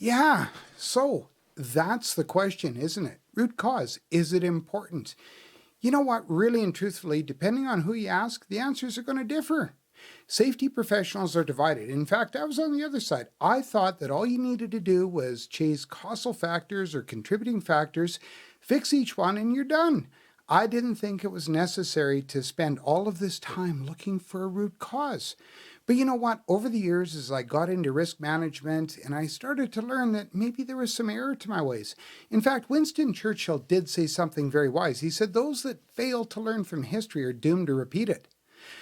Yeah, so that's the question, isn't it? Root cause, is it important? You know what, really and truthfully, depending on who you ask, the answers are going to differ. Safety professionals are divided. In fact, I was on the other side. I thought that all you needed to do was chase causal factors or contributing factors, fix each one, and you're done. I didn't think it was necessary to spend all of this time looking for a root cause. But you know what? Over the years, as I got into risk management, and I started to learn that maybe there was some error to my ways. In fact, Winston Churchill did say something very wise. He said, "Those that fail to learn from history are doomed to repeat it."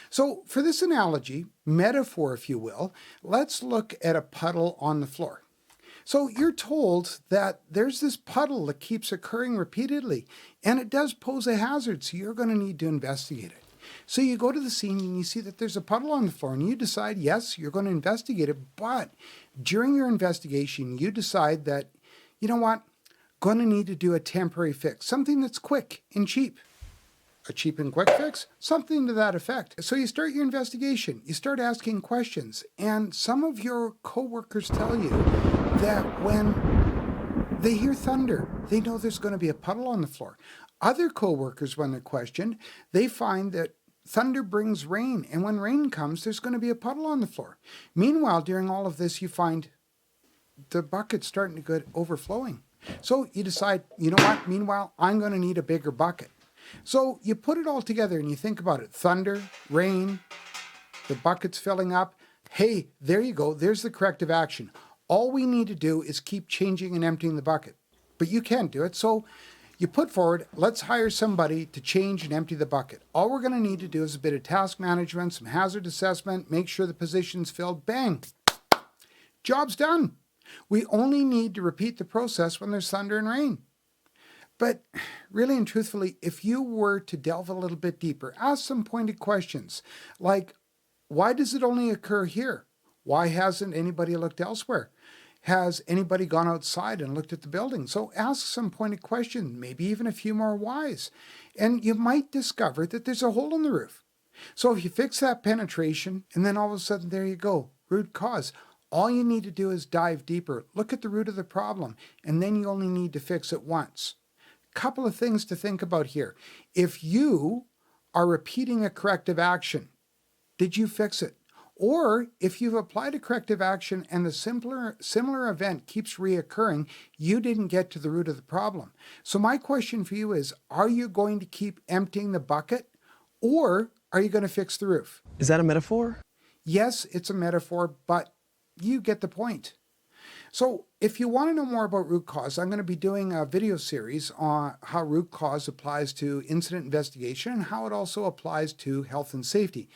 So for this analogy, metaphor if you will, let's look at a puddle on the floor. So you're told that there's this puddle that keeps occurring repeatedly, and it does pose a hazard, so you're going to need to investigate it. So you go to the scene and you see that there's a puddle on the floor, and you decide, yes, you're going to investigate it, but during your investigation, you decide that, you know what, going to need to do a temporary fix, something that's quick and cheap. A cheap and quick fix? Something to that effect. So you start your investigation, you start asking questions, and some of your coworkers tell you that when they hear thunder, they know there's going to be a puddle on the floor. Other coworkers, when they're questioned, they find that thunder brings rain, and when rain comes, there's going to be a puddle on the floor. Meanwhile, during all of this, you find the bucket's starting to get overflowing. So you decide, you know what, meanwhile, I'm going to need a bigger bucket. So you put it all together and you think about it. Thunder, rain, the bucket's filling up. Hey, there you go. There's the corrective action. All we need to do is keep changing and emptying the bucket. But you can't do it. So you put forward, let's hire somebody to change and empty the bucket. All we're going to need to do is a bit of task management, some hazard assessment, make sure the position's filled. Bang. Job's done. We only need to repeat the process when there's thunder and rain. But really and truthfully, if you were to delve a little bit deeper, ask some pointed questions like, why does it only occur here? Why hasn't anybody looked elsewhere? Has anybody gone outside and looked at the building? So ask some pointed questions, maybe even a few more whys, and you might discover that there's a hole in the roof. So if you fix that penetration, and then all of a sudden, there you go, root cause. All you need to do is dive deeper, look at the root of the problem, and then you only need to fix it once. Couple of things to think about here. If you are repeating a corrective action, did you fix it? Or if you've applied a corrective action and the similar event keeps reoccurring, you didn't get to the root of the problem. So my question for you is, are you going to keep emptying the bucket, or are you going to fix the roof? Is that a metaphor? Yes, it's a metaphor, but you get the point. So if you want to know more about root cause, I'm going to be doing a video series on how root cause applies to incident investigation and how it also applies to health and safety.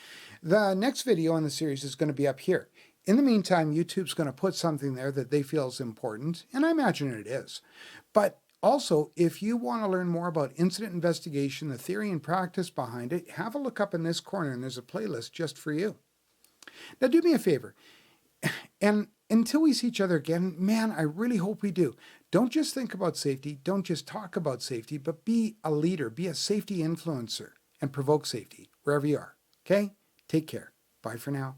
The next video in the series is going to be up here. In the meantime, YouTube's going to put something there that they feel is important, and I imagine it is. But also, if you want to learn more about incident investigation, the theory and practice behind it, have a look up in this corner, and there's a playlist just for you. Now, do me a favor. And until we see each other again, man, I really hope we do. Don't just think about safety. Don't just talk about safety, but be a leader, be a safety influencer, and provoke safety wherever you are. Okay? Take care. Bye for now.